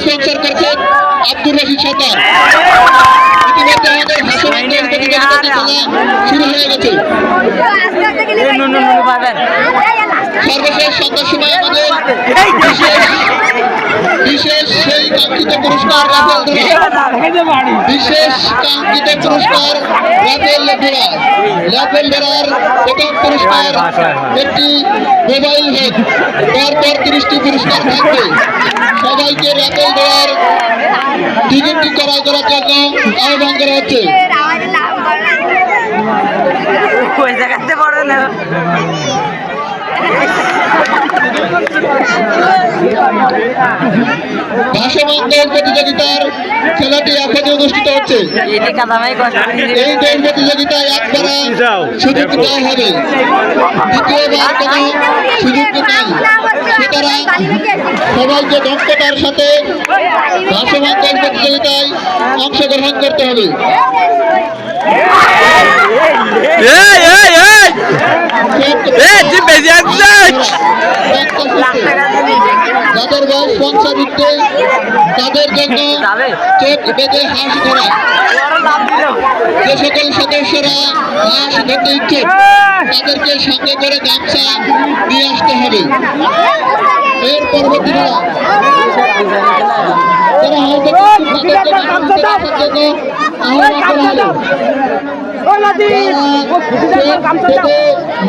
Sponsor করছেন আব্দুর রশিদ সরকার। ইতিমধ্যে আমাদের ভাসমান শুরু হয়ে গেছে। সর্বশেষ সন্ধ্যার সময় আমাদের বিশেষ সেই কাঙ্ক্ষিত পুরস্কার বিশেষ কাঙ্ক্ষিত পুরস্কার ল্যাপেল ধরার প্রথম পুরস্কার একটি মোবাইল হেড, পরপর 30টি পুরস্কার থাকবে। সবাইকে ল্যাপেল ধরার টিকিটটি ক্রয় করার জন্য আহ্বান করা হচ্ছে। ভাসমান দৌড় প্রতিযোগিতার খেলাটি এখন অনুষ্ঠিত হচ্ছে। এই দৌড় প্রতিযোগিতায় একবারে সুযোগ দেওয়া হবে, দ্বিতীয়বার কোনো সুযোগ নাই। সুতরাং সবাইকে দক্ষতার সাথে ভাসমান দৌড় প্রতিযোগিতায় অংশগ্রহণ করতে হবে। যাদের বয়স 55 তাদের জন্য চোখ বেঁধে হাঁস ধরা। যে সকল সদস্যরা হাঁস ধরতে ইচ্ছুক তাদেরকে সঙ্গে করে গামছা নিয়ে আসতে হবে। এর পরবর্তী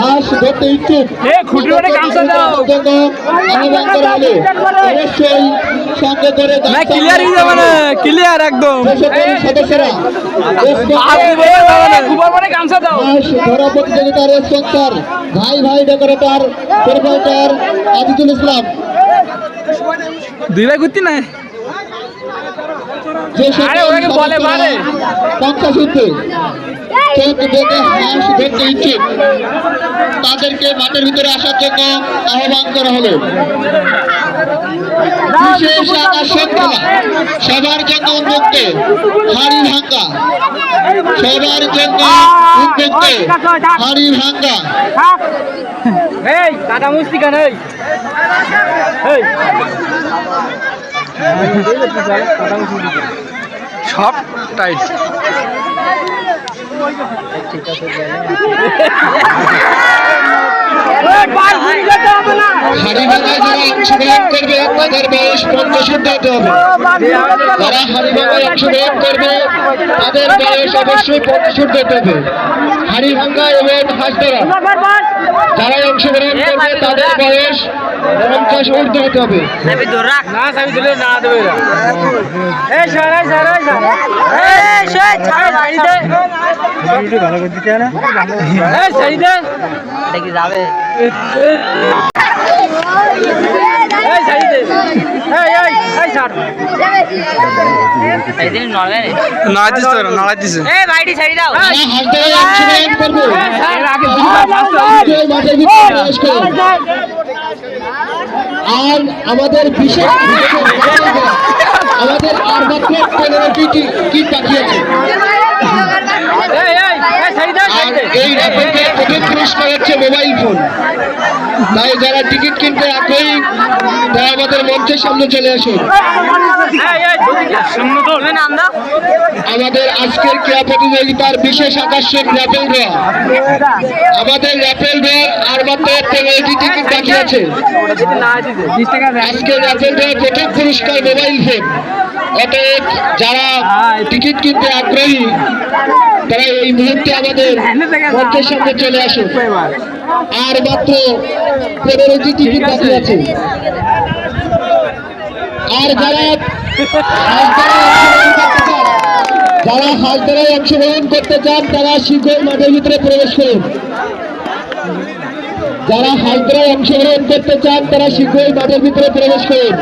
হাঁস ধরতে ইচ্ছুক আহ্বান করা হলো। অবশ্যই সঙ্গে করে ক্লিয়ার একদম সদস্যরা ধরা প্রতিযোগিতার স্পন্সর ভাই ভাই ডেকোরেটর প্রোপাইটার আজিজুল ইসলাম। দুই ভাই ঘুরতি না যে পঞ্চাশ উঠবে চোখ বেঁধে হাঁস ধরতে ইচ্ছুক তাদেরকে মাঠের ভিতরে আসার জন্য আহ্বান করা হলো। বিশেষ আকর্ষণ খেলা সবার জন্য উন্মুক্ত, হাড়ি ভাঙ্গা সবার জন্য উন্মুক্ত, হাড়ি ভাঙ্গা। সব টাইট হাড়ি ভাঙায় যারা অংশগ্রহণ করবে তাদের বয়স 50 হতে হবে। যারা হাড়ি ভাঙায় অংশগ্রহণ করবে তাদের বয়স অবশ্যই 50 হতে হবে। হাড়ি ভাঙা এবং হাঁস ধরা যারা অংশগ্রহণ করবে তাদের বয়স 50 ঊর্ধ্ব হতে হবে। আর আমাদের বিশেষ আমাদের আর মাত্র 15টি কিট বাকি আছে। এই র্যাপেলের প্রথম পুরস্কার হচ্ছে মোবাইল ফোন। তাই যারা টিকিট কিনতে আগ্রহী তারা আমাদের মঞ্চের সামনে চলে আসুন। আমাদের আজকের ক্রীড়া প্রতিযোগিতার বিশেষ আকর্ষণ র্যাপেল ড্র। আমাদের র্যাপেল ড্র আর মাত্র 15টি টিকিট বাকি আছে। আজকের র্যাপেল ড্র প্রথম পুরস্কার মোবাইল ফোন। অতএব যারা টিকিট কিনতে আগ্রহী তারা এই মুহূর্তে আমাদের মঞ্চের সামনে চলে আসুন। আর মাত্র 15টি টিকিট বাকি আছে। আর যারা হাঁস ধরায় অংশগ্রহণ করতে চান তারা শীঘ্রই মাঠের ভিতরে প্রবেশ করুন। যারা হাঁস ধরায় অংশগ্রহণ করতে চান তারা শীঘ্রই মাঠের ভিতরে প্রবেশ করুন।